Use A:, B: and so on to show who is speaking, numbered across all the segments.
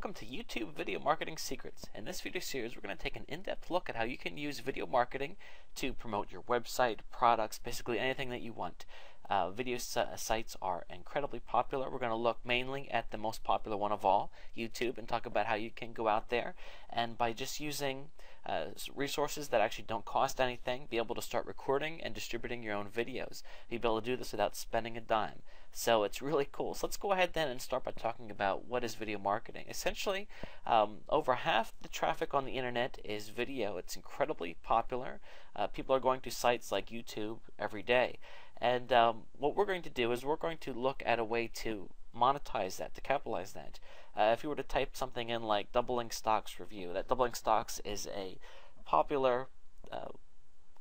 A: welcome to YouTube Video Marketing Secrets. In this video series, we're going to take an in-depth look at how you can use video marketing to promote your website, products, basically anything that you want. Video sites are incredibly popular. We're going to look mainly at the most popular one of all, YouTube, and talk about how you can go out there and by just using resources that actually don't cost anything, be able to start recording and distributing your own videos. You'll be able to do this without spending a dime. So it's really cool. So let's go ahead then and start by talking about what is video marketing. Essentially, over half the traffic on the internet is video. It's incredibly popular. People are going to sites like YouTube every day. And what we're going to do is we're going to look at a way to monetize that, to capitalize that. If you were to type something in like doubling stocks review, that doubling stocks is a popular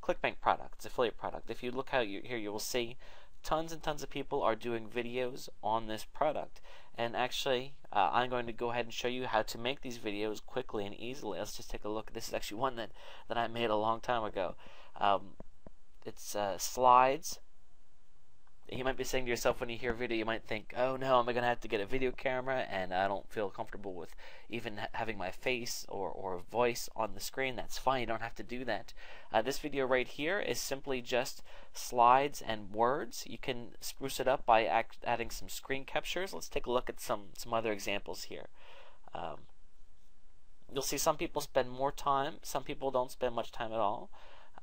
A: clickbank product. It's an affiliate product. If you look here, you will see tons and tons of people are doing videos on this product. And actually, I'm going to go ahead and show you how to make these videos quickly and easily. Let's just take a look. This is actually one that I made a long time ago. It's slides. You might be saying to yourself when you hear video, you might think, oh no, am I going to have to get a video camera and I don't feel comfortable with even having my face or voice on the screen. That's fine, you don't have to do that. This video right here is simply just slides and words. You can spruce it up by adding some screen captures. Let's take a look at some other examples here. You'll see some people spend more time, some people don't spend much time at all.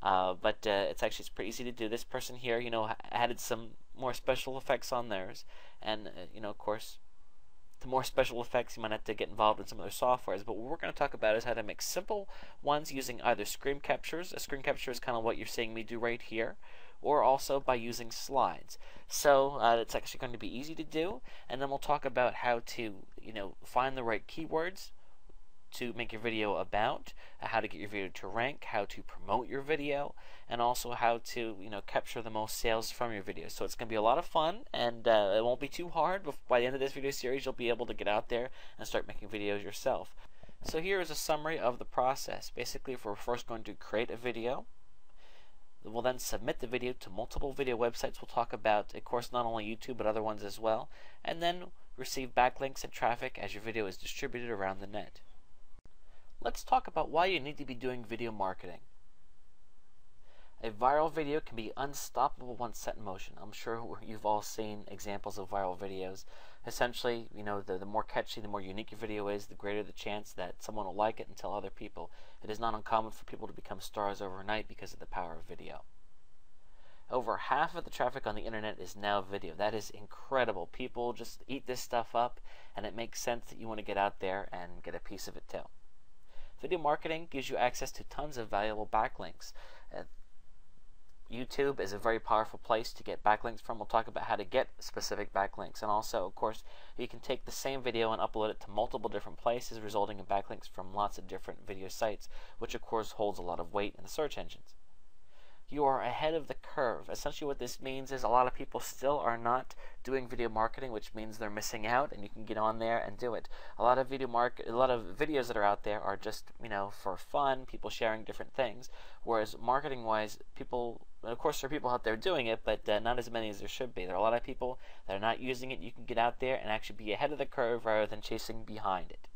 A: But it's pretty easy to do. This person here, added some more special effects on theirs, and of course, the more special effects, you might have to get involved in some other softwares. But what we're going to talk about is how to make simple ones using either screen captures. A screen capture is kind of what you're seeing me do right here, or also by using slides. So it's actually going to be easy to do, and then we'll talk about how to find the right keywords to make your video about, how to get your video to rank, how to promote your video, and also how to capture the most sales from your video. So it's going to be a lot of fun, and it won't be too hard. But by the end of this video series, you'll be able to get out there and start making videos yourself. So here is a summary of the process. Basically, we're first going to create a video. We'll then submit the video to multiple video websites. We'll talk about, of course, not only YouTube, but other ones as well. And then receive backlinks and traffic as your video is distributed around the net. Let's talk about why you need to be doing video marketing. A viral video can be unstoppable once set in motion. I'm sure you've all seen examples of viral videos. Essentially, the more catchy, the more unique your video is, the greater the chance that someone will like it and tell other people. It is not uncommon for people to become stars overnight because of the power of video. Over half of the traffic on the internet is now video. That is incredible. People just eat this stuff up, and it makes sense that you want to get out there and get a piece of it too. Video marketing gives you access to tons of valuable backlinks. YouTube is a very powerful place to get backlinks from. We'll talk about how to get specific backlinks. And also, of course, you can take the same video and upload it to multiple different places, resulting in backlinks from lots of different video sites, which of course holds a lot of weight in the search engines. You are ahead of the curve. Essentially what this means is a lot of people still are not doing video marketing, which means they're missing out, and you can get on there and do it. A lot of videos that are out there are just, for fun, people sharing different things, whereas marketing-wise, of course there are people out there doing it, but not as many as there should be. There are a lot of people that are not using it. You can get out there and actually be ahead of the curve rather than chasing behind it.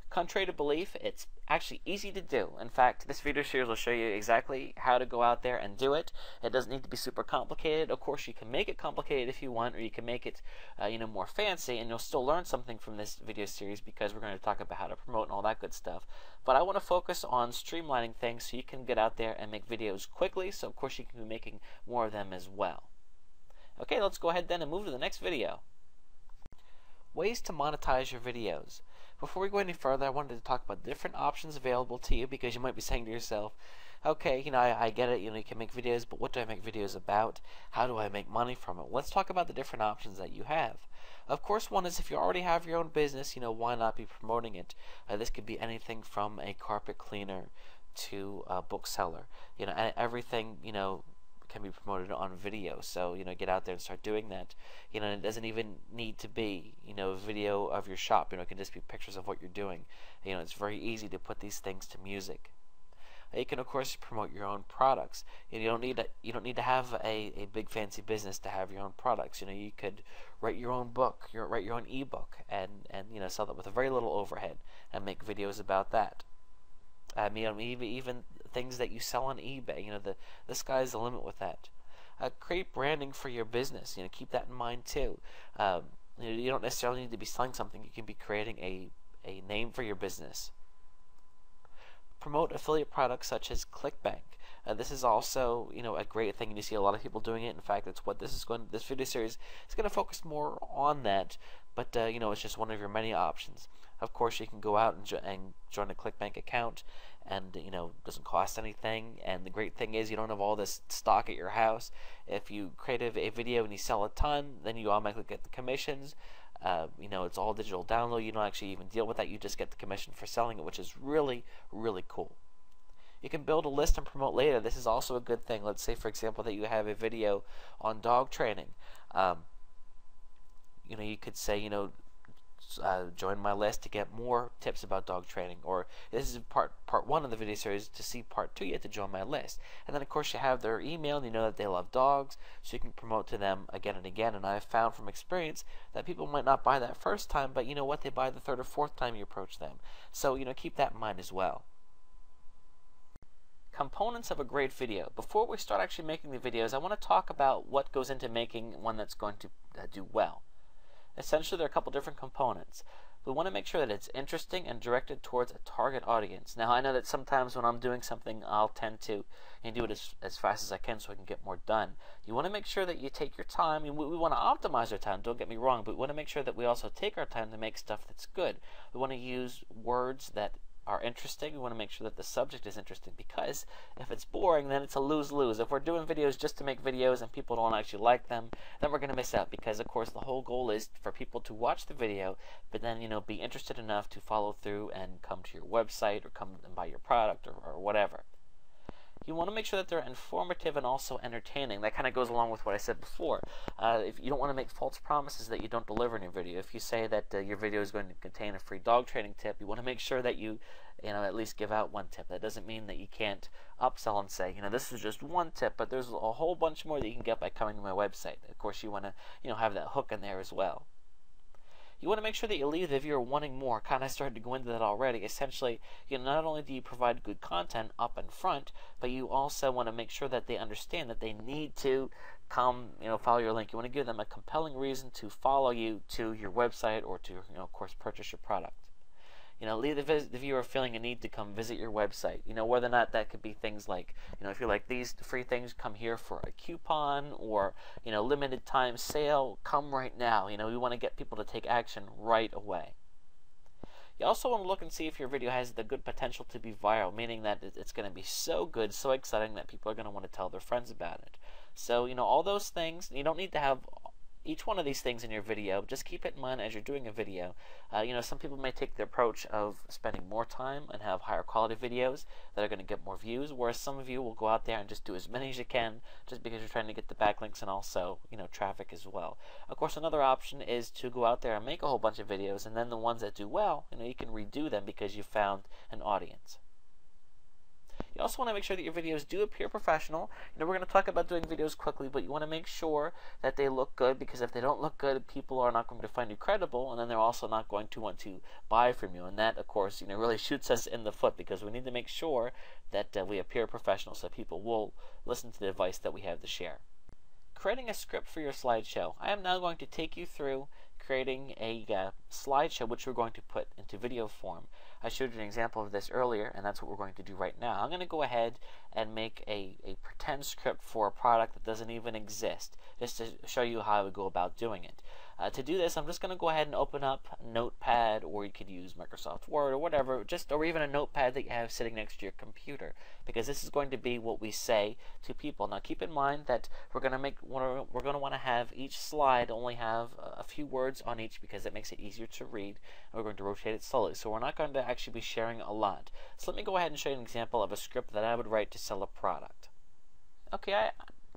A: Contrary to belief, it's actually easy to do. In fact, this video series will show you exactly how to go out there and do it. It doesn't need to be super complicated. Of course, you can make it complicated if you want, or you can make it more fancy, and you'll still learn something from this video series because we're going to talk about how to promote and all that good stuff. But I want to focus on streamlining things so you can get out there and make videos quickly, so of course you can be making more of them as well. Okay, let's go ahead then and move to the next video. Ways to monetize your videos. Before we go any further, I wanted to talk about different options available to you, because you might be saying to yourself, okay, I get it, you can make videos, but what do I make videos about? How do I make money from it? Let's talk about the different options that you have. Of course, one is if you already have your own business, why not be promoting it? This could be anything from a carpet cleaner to a bookseller. Everything, can be promoted on video. So get out there and start doing that. And it doesn't even need to be a video of your shop. It can just be pictures of what you're doing. It's very easy to put these things to music. You can of course promote your own products. You don't need to have a big fancy business to have your own products. You could write your own book, write your own ebook, and sell that with a very little overhead and make videos about that. Even things that you sell on eBay. The sky's the limit with that. Create branding for your business. Keep that in mind too. You don't necessarily need to be selling something. You can be creating a name for your business. Promote affiliate products such as ClickBank. This is also a great thing, and you see a lot of people doing it. In fact, it's what this video series is going to focus more on that. But it's just one of your many options. Of course, you can go out and join a ClickBank account, and it doesn't cost anything. And the great thing is you don't have all this stock at your house. If you create a video and you sell a ton, then you automatically get the commissions. It's all digital download. You don't actually even deal with that. You just get the commission for selling it, which is really, really cool. You can build a list and promote later. This is also a good thing. Let's say, for example, that you have a video on dog training. You could say, join my list to get more tips about dog training, or this is part 1 of the video series. To see part 2, you have to join my list. And then of course you have their email, and you know that they love dogs, so you can promote to them again and again. And I've found from experience that people might not buy that first time, but you know what, they buy the 3rd or 4th time you approach them. So keep that in mind as well. Components of a great video. Before we start actually making the videos, I want to talk about what goes into making one that's going to do well. Essentially, there are a couple different components. We want to make sure that it's interesting and directed towards a target audience. Now, I know that sometimes when I'm doing something, I'll tend to do it as fast as I can so I can get more done. You want to make sure that you take your time. We want to optimize our time, don't get me wrong, but we want to make sure that we also take our time to make stuff that's good. We want to use words that are interesting. We want to make sure that the subject is interesting, because if it's boring, then it's a lose-lose. If we're doing videos just to make videos and people don't actually like them, then we're going to miss out, because of course the whole goal is for people to watch the video, but then be interested enough to follow through and come to your website or come and buy your product or whatever. You want to make sure that they're informative and also entertaining. That kind of goes along with what I said before. If you don't want to make false promises that you don't deliver in your video. If you say that your video is going to contain a free dog training tip, you want to make sure that you at least give out one tip. That doesn't mean that you can't upsell and say, this is just one tip, but there's a whole bunch more that you can get by coming to my website. Of course, you want to have that hook in there as well. You want to make sure that you leave the viewer wanting more. Kind of started to go into that already. Essentially, not only do you provide good content up in front, but you also want to make sure that they understand that they need to come, follow your link. You want to give them a compelling reason to follow you to your website or to, of course, purchase your product. Leave the viewer feeling a need to come visit your website. Whether or not that could be things like, if you like these free things, come here for a coupon, or, limited time sale, come right now. We want to get people to take action right away. You also want to look and see if your video has the good potential to be viral, meaning that it's going to be so good, so exciting that people are going to want to tell their friends about it. So, all those things, you don't need to have each one of these things in your video. Just keep it in mind as you're doing a video. Some people may take the approach of spending more time and have higher quality videos that are going to get more views, whereas some of you will go out there and just do as many as you can just because you're trying to get the backlinks and also, traffic as well. Of course, another option is to go out there and make a whole bunch of videos, and then the ones that do well, you can redo them because you found an audience. You also want to make sure that your videos do appear professional. We're going to talk about doing videos quickly, but you want to make sure that they look good, because if they don't look good, people are not going to find you credible, and then they're also not going to want to buy from you. And that, of course, really shoots us in the foot, because we need to make sure that we appear professional so people will listen to the advice that we have to share. Creating a script for your slideshow. I am now going to take you through creating a slideshow which we're going to put into video form. I showed you an example of this earlier, and that's what we're going to do right now. I'm going to go ahead and make a pretend script for a product that doesn't even exist, just to show you how I would go about doing it. To do this, I'm just going to go ahead and open up Notepad, or you could use Microsoft Word or whatever, or even a notepad that you have sitting next to your computer, because this is going to be what we say to people. Now, keep in mind that we're going to want to have each slide only have a few words on each, because it makes it easier to read, and we're going to rotate it slowly. So we're not going to actually be sharing a lot. So let me go ahead and show you an example of a script that I would write to sell a product.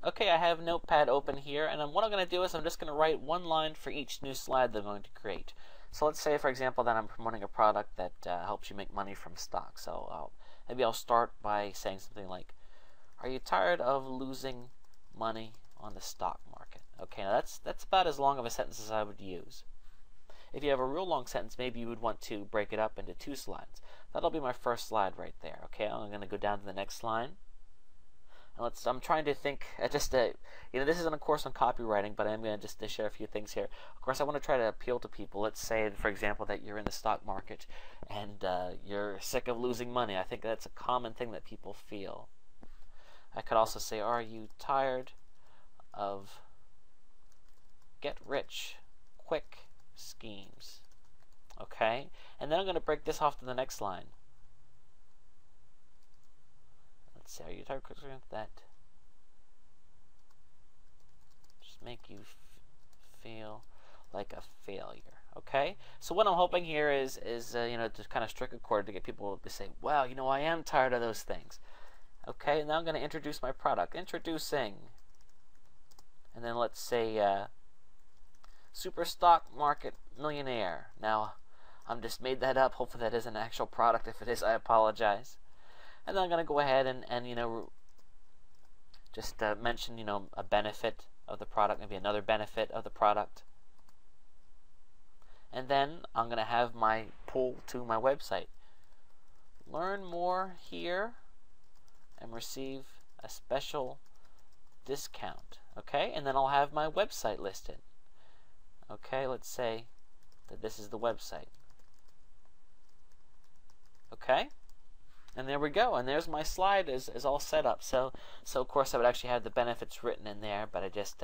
A: Okay, I have Notepad open here, and what I'm going to do is I'm just going to write one line for each new slide that I'm going to create. So let's say, for example, that I'm promoting a product that helps you make money from stock. So I'll Maybe I'll start by saying something like, are you tired of losing money on the stock market? Okay, now that's about as long of a sentence as I would use. If you have a real long sentence, maybe you would want to break it up into 2 slides. That'll be my first slide right there. Okay, I'm going to go down to the next line. I'm trying to think, this isn't a course on copywriting, but I'm going to just share a few things here. Of course, I want to try to appeal to people. Let's say, for example, that you're in the stock market and you're sick of losing money. I think that's a common thing that people feel. I could also say, are you tired of get rich quick schemes? Okay, and then I'm going to break this off to the next line. Let's see, are you tired of that just make you feel like a failure? Okay, so what I'm hoping here is to kind of strike a chord to get people to say, wow, I am tired of those things. Okay, now I'm going to introduce my product. Introducing, and then let's say super stock market millionaire. Now, I'm just made that up. Hopefully that is an actual product. If it is, I apologize. And then I'm going to go ahead and just mention, a benefit of the product, maybe another benefit of the product. And then I'm going to have my pull to my website. Learn more here and receive a special discount. Okay, and then I'll have my website listed. Okay, let's say that this is the website. Okay, and there we go, and there's my slide is all set up. So of course I would actually have the benefits written in there, but I just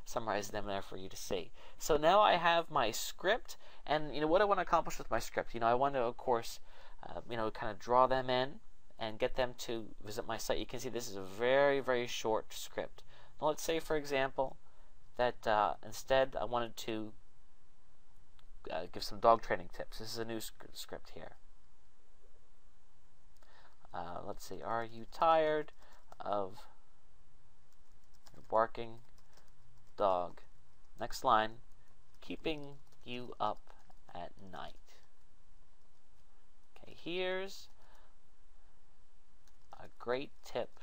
A: summarized them there for you to see. So now I have my script, and what I want to accomplish with my script, I want to, of course, kind of draw them in and get them to visit my site. You can see this is a very, very short script. Now let's say, for example, that instead I wanted to give some dog training tips. This is a new script here. Let's see, are you tired of your barking dog? Next line, keeping you up at night. Okay, here's a great tip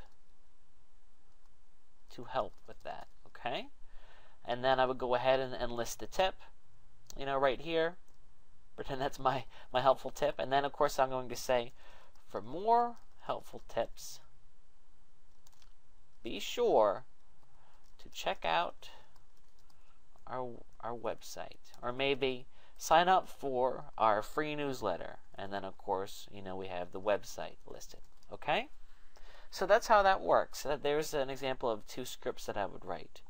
A: to help with that. Okay, and then I would go ahead and list the tip, right here. Pretend that's my helpful tip, and then of course I'm going to say, for more helpful tips, be sure to check out our website, or maybe sign up for our free newsletter. And then of course, we have the website listed. Okay, so that's how that works. There's an example of 2 scripts that I would write,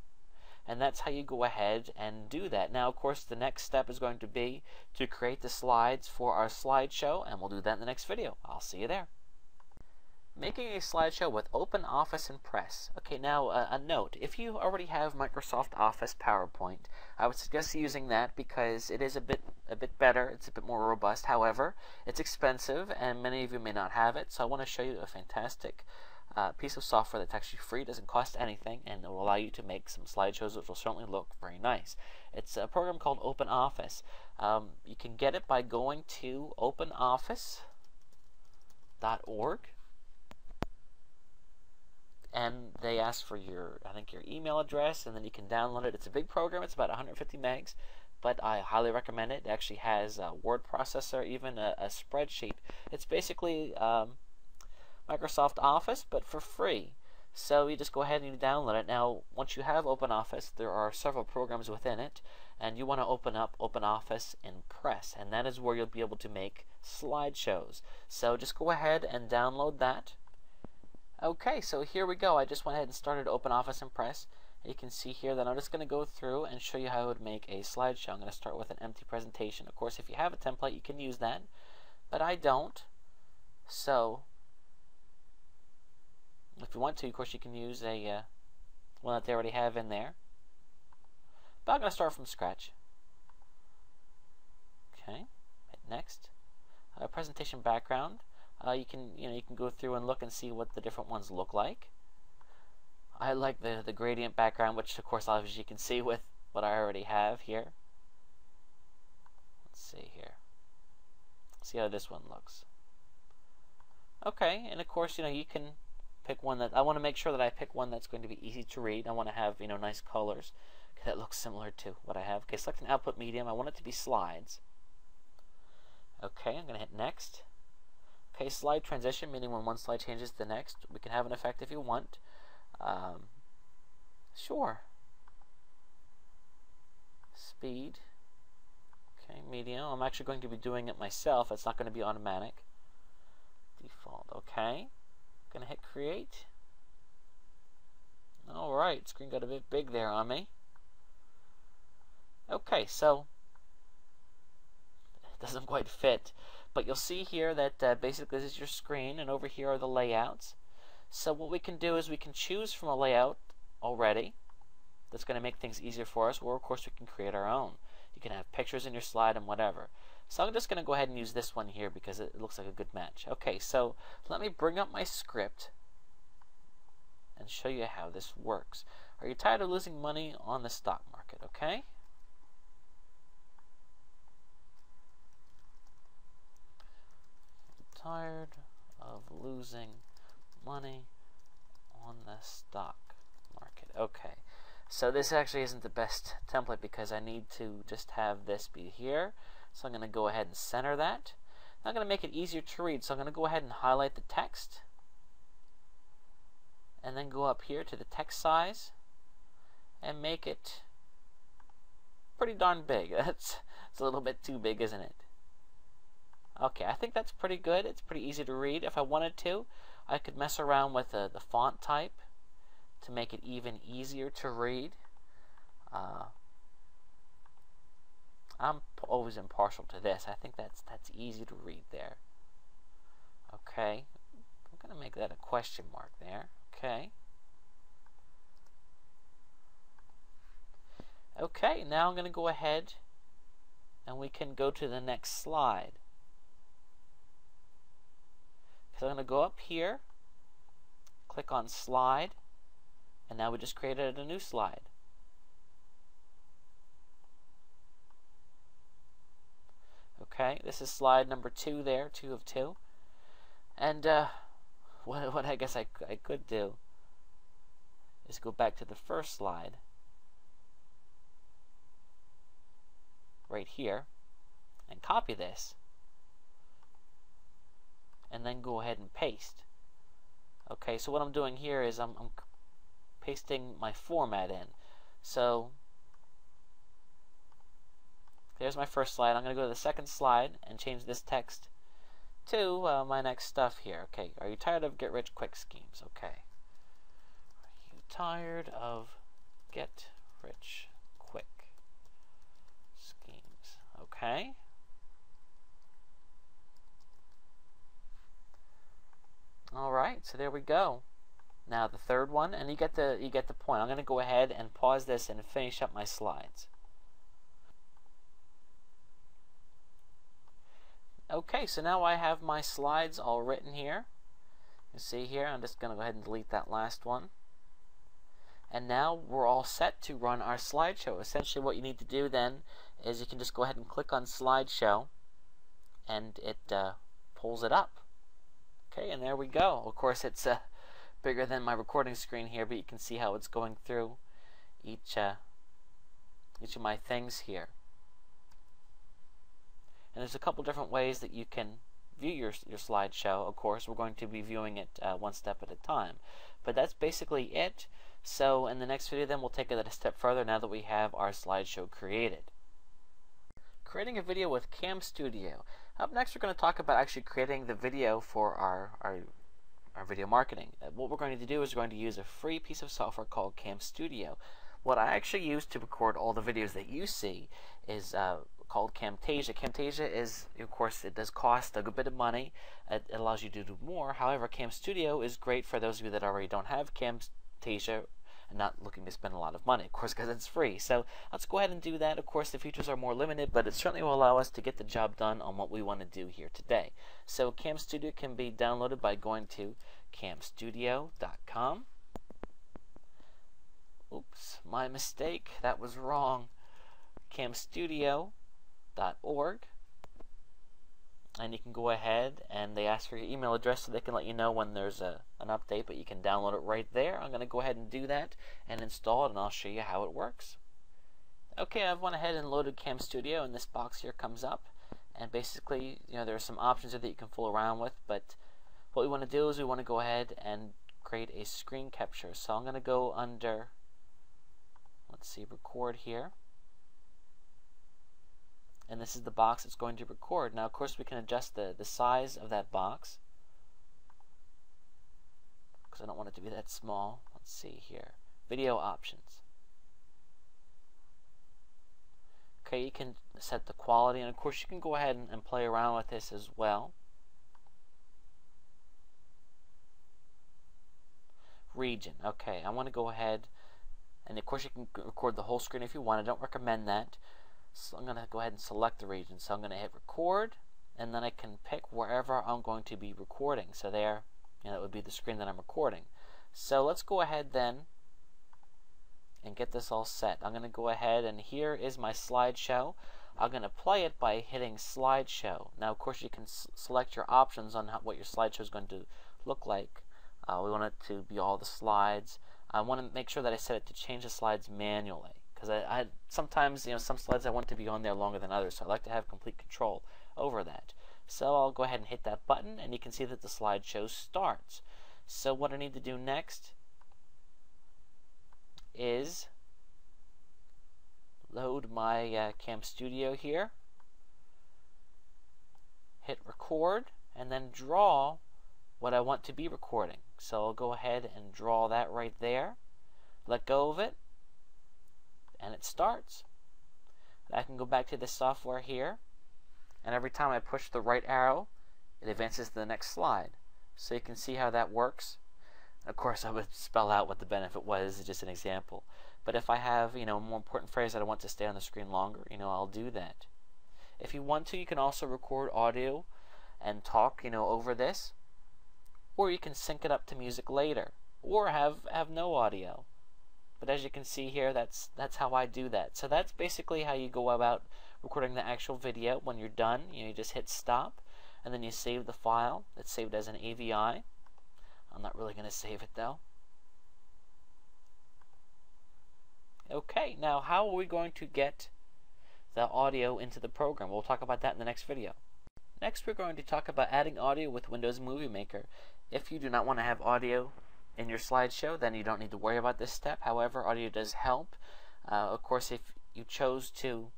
A: and that's how you go ahead and do that. Now of course the next step is going to be to create the slides for our slideshow, and we'll do that in the next video. I'll see you there. Making a slideshow with OpenOffice and Press. Okay, now a note, if you already have Microsoft Office PowerPoint, I would suggest using that because it is a bit better, it's a bit more robust. However, it's expensive and many of you may not have it, so I want to show you a fantastic piece of software that's actually free, doesn't cost anything, and it will allow you to make some slideshows which will certainly look very nice. It's a program called OpenOffice. You can get it by going to openoffice.org. And they ask for your email address, and then you can download it. It's a big program. It's about 150 megs, but I highly recommend it. It actually has a word processor, even a spreadsheet. It's basically Microsoft Office, but for free. So you just go ahead and you download it. Now, once you have OpenOffice, there are several programs within it, and you want to open up OpenOffice in Press, and that is where you'll be able to make slideshows. So just go ahead and download that. Okay, so here we go. I just went ahead and started OpenOffice and Press. You can see here that I'm just going to go through and show you how I would make a slideshow. I'm going to start with an empty presentation. Of course, if you have a template, you can use that, but I don't. So if you want to, of course, you can use a one that they already have in there. But I'm going to start from scratch. Okay, hit next. Presentation background. You can go through and look and see what the different ones look like. I like the gradient background, which of course obviously you can see with what I already have here. Let's see here. See how this one looks. Okay, and of course, you can pick one that, I want to make sure that I pick one that's going to be easy to read. I want to have, nice colors that looks similar to what I have. Okay, select an output medium. I want it to be slides. Okay, I'm going to hit next. Okay, slide transition, meaning when one slide changes to the next. We can have an effect if you want. Sure. Speed. Okay, medium. I'm actually going to be doing it myself. It's not going to be automatic. Default. Okay. Going to hit create. Alright, screen got a bit big there on me. Okay, so it doesn't quite fit. But you'll see here that basically this is your screen, and over here are the layouts. So what we can do is we can choose from a layout already that's going to make things easier for us, or of course we can create our own. You can have pictures in your slide and whatever. So I'm just going to go ahead and use this one here because it looks like a good match. Okay, so let me bring up my script and show you how this works. Are you tired of losing money on the stock market? Okay. Tired of losing money on the stock market. Okay. So this actually isn't the best template because I need to just have this be here. So I'm going to go ahead and center that. I'm going to make it easier to read. So I'm going to go ahead and highlight the text. And then go up here to the text size and make it pretty darn big. It's a little bit too big, isn't it? Okay, I think that's pretty good. It's pretty easy to read. If I wanted to, I could mess around with the font type to make it even easier to read. I'm always impartial to this. I think that's easy to read there. Okay, I'm going to make that a question mark there. Okay. Okay, now I'm going to go ahead and we can go to the next slide. So I'm going to go up here, click on slide, and now we just created a new slide. Okay, this is slide number 2 there, 2 of 2. And what I guess I could do is go back to the first slide right here and copy this and then go ahead and paste. Okay, so what I'm doing here is I'm pasting my format in. So there's my first slide. I'm going to go to the second slide and change this text to my next stuff here. Okay, are you tired of get-rich-quick schemes? Okay. Are you tired of get-rich-quick schemes? Okay. All right, so there we go. Now the third one, and you get the point. I'm going to go ahead and pause this and finish up my slides. Okay, so now I have my slides all written here. You see here, I'm just going to go ahead and delete that last one. And now we're all set to run our slideshow. Essentially what you need to do then is you can just go ahead and click on slideshow and it pulls it up. Okay, and there we go. Of course it's bigger than my recording screen here, but you can see how it's going through each of my things here. And there's a couple different ways that you can view your slideshow. Of course, we're going to be viewing it one step at a time. But that's basically it. So in the next video then we'll take it a step further now that we have our slideshow created. Creating a video with Cam Studio. Up next we're going to talk about actually creating the video for our video marketing. What we're going to do is we're going to use a free piece of software called Cam Studio. What I actually use to record all the videos that you see is called Camtasia. Camtasia is, of course, it does cost a good bit of money. It allows you to do more. However, Cam Studio is great for those of you that already don't have Camtasia and not looking to spend a lot of money, of course, because it's free. So let's go ahead and do that. Of course, the features are more limited, but it certainly will allow us to get the job done on what we want to do here today. So Cam Studio can be downloaded by going to camstudio.com. Oops, my mistake. That was wrong. camstudio.org. and you can go ahead and they ask for your email address so they can let you know when there's an update, but you can download it right there. I'm going to go ahead and do that and install it, and I'll show you how it works. Okay, I've went ahead and loaded Cam Studio, and this box here comes up, and basically, there are some options here that you can fool around with, but what we want to do is we want to go ahead and create a screen capture. So I'm going to go under, let's see, record here, and this is the box it's going to record. Now, of course, we can adjust the size of that box because I don't want it to be that small. Let's see here, video options. Okay, you can set the quality, and of course you can go ahead and play around with this as well. Region. Okay, I want to go ahead, and of course you can record the whole screen if you want. I don't recommend that. So I'm going to go ahead and select the region. So I'm going to hit record, and then I can pick wherever I'm going to be recording. So there, that would be the screen that I'm recording. So let's go ahead then and get this all set. I'm going to go ahead, and here is my slideshow. I'm going to play it by hitting slideshow. Now, of course, you can select your options on what your slideshow is going to look like. We want it to be all the slides. I want to make sure that I set it to change the slides manually, because I sometimes, some slides I want to be on there longer than others, so I like to have complete control over that. So I'll go ahead and hit that button, and you can see that the slideshow starts. So what I need to do next is load my Cam Studio here, hit record, and then draw what I want to be recording. So I'll go ahead and draw that right there, let go of it, and it starts. I can go back to this software here, and every time I push the right arrow, it advances to the next slide. So you can see how that works. Of course, I would spell out what the benefit was, it's just an example. But if I have, a more important phrase that I want to stay on the screen longer, I'll do that. If you want to, you can also record audio and talk, over this. Or you can sync it up to music later, or have no audio. But as you can see here, that's how I do that. So that's basically how you go about recording the actual video. When you're done, you just hit stop, and then you save the file. It's saved as an AVI. I'm not really going to save it though. Okay, now how are we going to get the audio into the program? We'll talk about that in the next video. Next, we're going to talk about adding audio with Windows Movie Maker. If you do not want to have audio in your slideshow, then you don't need to worry about this step. However, audio does help. Of course, if you chose to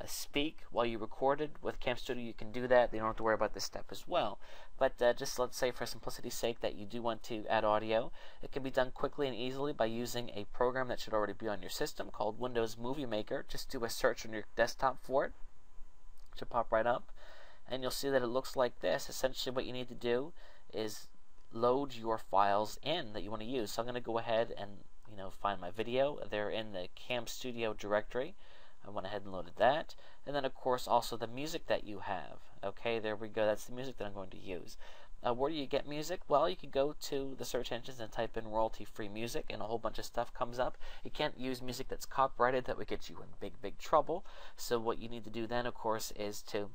A: speak while you recorded with Cam Studio, you can do that. You don't have to worry about this step as well. But just let's say for simplicity's sake that you do want to add audio, it can be done quickly and easily by using a program that should already be on your system called Windows Movie Maker. Just do a search on your desktop for it. It should pop right up, and you'll see that it looks like this. Essentially what you need to do is load your files in that you want to use. So I'm going to go ahead and find my video. They're in the Cam Studio directory. I went ahead and loaded that, and then of course also the music that you have. Okay, there we go. That's the music that I'm going to use. Where do you get music? Well, you could go to the search engines and type in royalty-free music, and a whole bunch of stuff comes up. You can't use music that's copyrighted. That would get you in big trouble. So what you need to do then, of course, is to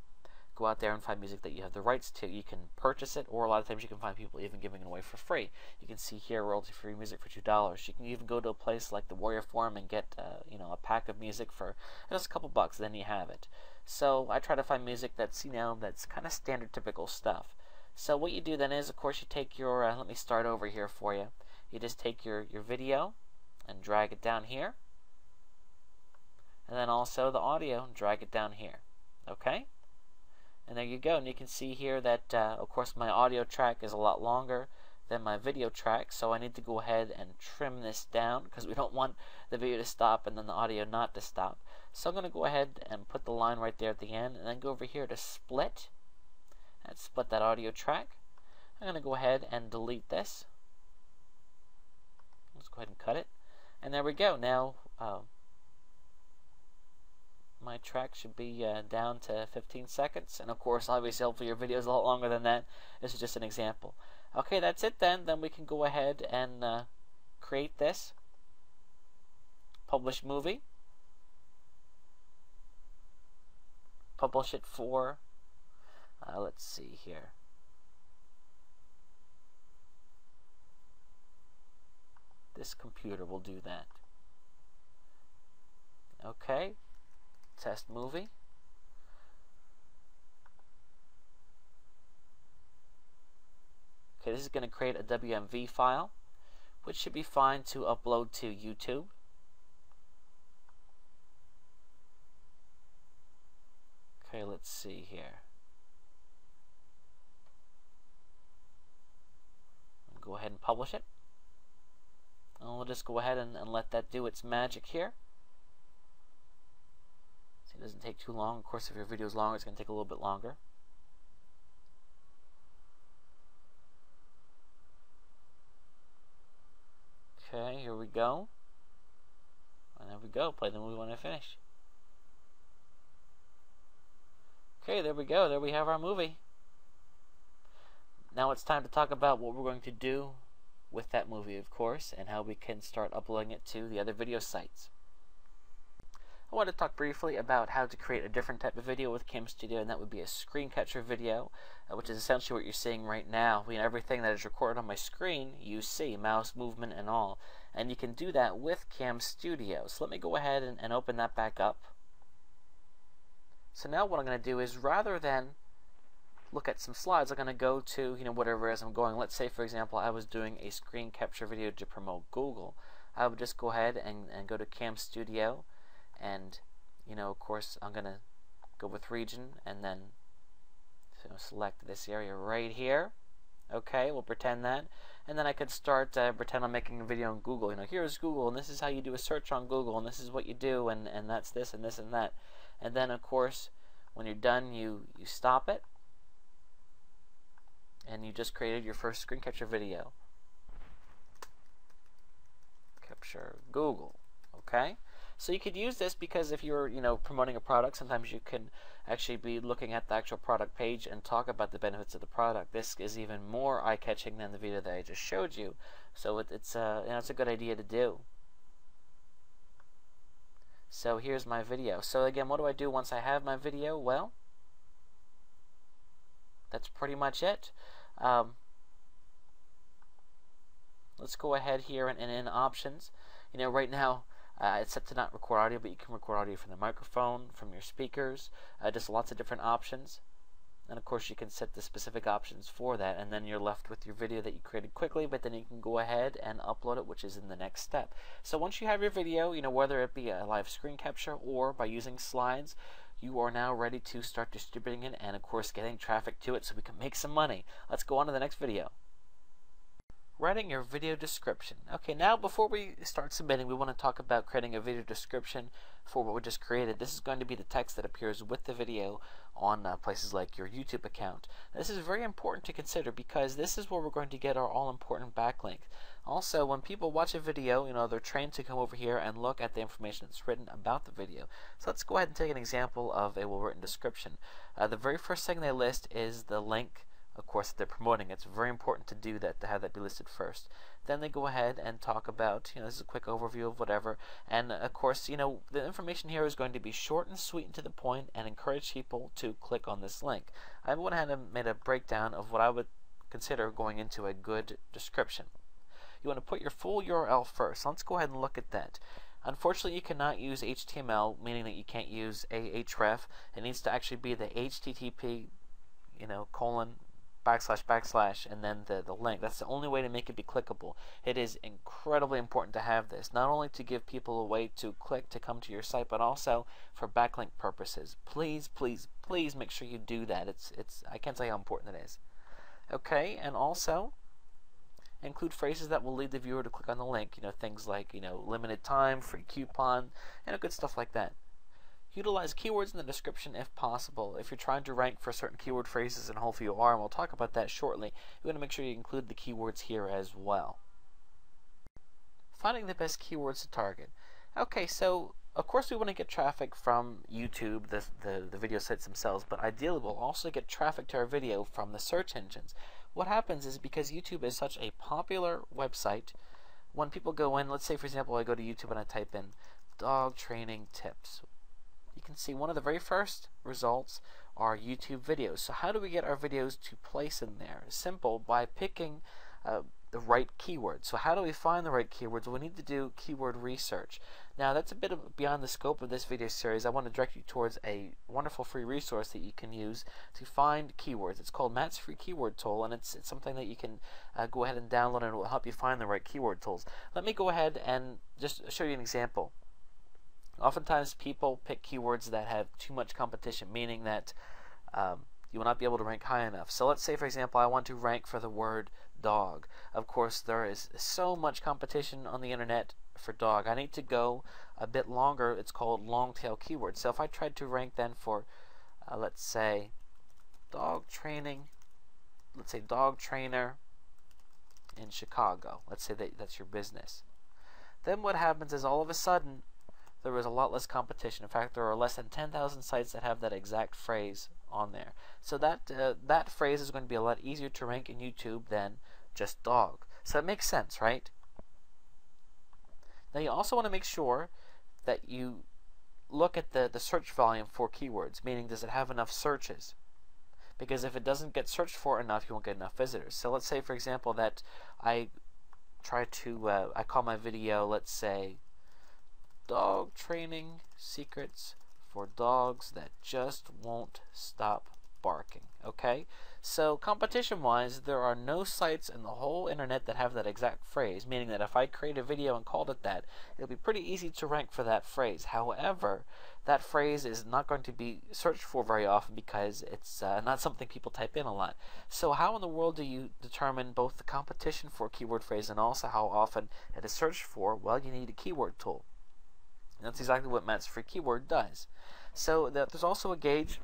A: go out there and find music that you have the rights to. You can purchase it, or a lot of times you can find people even giving it away for free. You can see here royalty-free music for $2. You can even go to a place like the Warrior Forum and get a pack of music for just a couple bucks. Then you have it. So I try to find music that's that's kind of standard, typical stuff. So what you do then is, of course, you take your let me start over here for you. You just take your video and drag it down here, and then also the audio and drag it down here. Okay. And there you go, and you can see here that, of course, my audio track is a lot longer than my video track, so I need to go ahead and trim this down because we don't want the video to stop and then the audio not to stop. So I'm going to go ahead and put the line right there at the end, and then go over here to split, and split that audio track. I'm going to go ahead and delete this. Let's go ahead and cut it, and there we go. Now, my track should be down to 15 seconds, and of course obviously hopefully your video is a lot longer than that. This is just an example. Okay, that's it then we can go ahead and create this, publish movie, publish it for Let's see here. This computer will do that. Okay, test movie. Okay, this is going to create a WMV file, which should be fine to upload to YouTube. Okay, let's see here. Go ahead and publish it. And we'll just go ahead and let that do its magic here. See, it doesn't take too long. Of course, if your video is longer, it's going to take a little bit longer. Okay, here we go. And there we go. Play the movie when I finish. Okay, there we go. There we have our movie. Now it's time to talk about what we're going to do with that movie, of course, and how we can start uploading it to the other video sites. I want to talk briefly about how to create a different type of video with Cam Studio, and that would be a screen capture video, which is essentially what you're seeing right now. Everything that is recorded on my screen, you see, mouse movement and all. And you can do that with Cam Studio. So let me go ahead and open that back up. So now what I'm going to do is, rather than look at some slides, I'm going to go to whatever as I'm going. Let's say, for example, I was doing a screen capture video to promote Google. I would just go ahead and go to Cam Studio, and of course I'm going to go with region, and then select this area right here. Okay, we'll pretend that, and then I could start pretend I'm making a video on Google. Here's Google, and this is how you do a search on Google, and this is what you do, and that's this and this and that. And then, of course, when you're done, you stop it, and you just created your first screen capture video. Capture Google. Okay? So you could use this because if you're promoting a product, sometimes you can actually be looking at the actual product page and talk about the benefits of the product. This is even more eye-catching than the video that I just showed you. So it's a good idea to do. So here's my video. So again, what do I do once I have my video? Well, that's pretty much it. Let's go ahead here and in options. Right now it's set to not record audio, but you can record audio from the microphone, from your speakers, just lots of different options. And of course you can set the specific options for that, and then you're left with your video that you created quickly, but then you can go ahead and upload it, which is in the next step. So once you have your video, whether it be a live screen capture or by using slides, you are now ready to start distributing it and of course getting traffic to it so we can make some money. Let's go on to the next video. Writing your video description. Okay, now before we start submitting, we want to talk about creating a video description for what we just created. This is going to be the text that appears with the video on places like your YouTube account. Now, this is very important to consider because this is where we're going to get our all-important backlink. Also, when people watch a video, they're trained to come over here and look at the information that's written about the video. So let's go ahead and take an example of a well-written description. The very first thing they list is the link, of course, that they're promoting. It's very important to do that, to have that be listed first. Then they go ahead and talk about, this is a quick overview of whatever. And of course, the information here is going to be short and sweet and to the point and encourage people to click on this link. I went ahead and made a breakdown of what I would consider going into a good description. You want to put your full URL first. So let's go ahead and look at that. Unfortunately, you cannot use HTML, meaning that you can't use a href. It needs to actually be the HTTP, colon, // and then the link. That's the only way to make it be clickable. It is incredibly important to have this, not only to give people a way to click to come to your site, but also for backlink purposes. Please, please, please make sure you do that. I can't tell you how important it is. Okay, and also include phrases that will lead the viewer to click on the link. Things like limited time, free coupon, good stuff like that. Utilize keywords in the description if possible. If you're trying to rank for certain keyword phrases, and hopefully you are, and we'll talk about that shortly, you want to make sure you include the keywords here as well. Finding the best keywords to target. Okay, so of course we want to get traffic from YouTube, the video sites themselves, but ideally we'll also get traffic to our video from the search engines. What happens is, because YouTube is such a popular website, when people go in, let's say for example I go to YouTube and I type in dog training tips. you can see one of the very first results are YouTube videos. So how do we get our videos to place in there? Simple, by picking the right keywords. So how do we find the right keywords? We need to do keyword research. Now that's a bit beyond the scope of this video series. I want to direct you towards a wonderful free resource that you can use to find keywords. It's called Matt's Free Keyword Tool, and it's something that you can go ahead and download, and it will help you find the right keyword tools. Let me go ahead and just show you an example. Oftentimes people pick keywords that have too much competition, meaning that you will not be able to rank high enough. So let's say, for example, I want to rank for the word dog. Of course, there is so much competition on the internet for dog. I need to go a bit longer. It's called long tail keywords. So if I tried to rank then for, let's say, dog training, let's say dog trainer in Chicago. Let's say that's your business. Then what happens is all of a sudden there is a lot less competition. In fact, there are less than 10,000 sites that have that exact phrase on there. So that phrase is going to be a lot easier to rank in YouTube than just dog. So it makes sense, right? Now you also want to make sure that you look at the search volume for keywords, meaning does it have enough searches? Because if it doesn't get searched for enough, you won't get enough visitors. So let's say, for example, that I try to, I call my video, let's say, dog training secrets for dogs that just won't stop barking. Okay, so competition wise, there are no sites in the whole internet that have that exact phrase, meaning that if I create a video and called it that, it'll be pretty easy to rank for that phrase. However, that phrase is not going to be searched for very often because it's not something people type in a lot. So how in the world do you determine both the competition for a keyword phrase and also how often it is searched for? Well, you need a keyword tool. And that's exactly what Matt's Free Keyword does. So there's also a gauge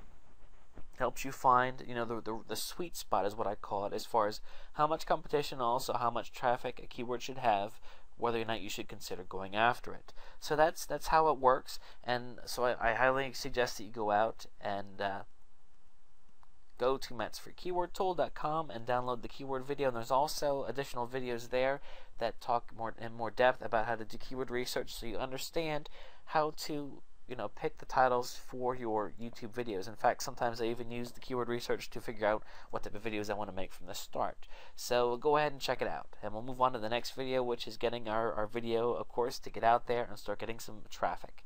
A: that helps you find, you know, the sweet spot is what I call it, as far as how much competition, also how much traffic a keyword should have, whether or not you should consider going after it. So that's how it works. And so I highly suggest that you go out and go to mattsfreekeywordtool.com and download the keyword video. And there's also additional videos there that talk in more depth about how to do keyword research, so you understand how to, you know, pick the titles for your YouTube videos. In fact, sometimes I even use the keyword research to figure out what type of videos I want to make from the start. So go ahead and check it out, and we'll move on to the next video, which is getting our video, of course, to get out there and start getting some traffic.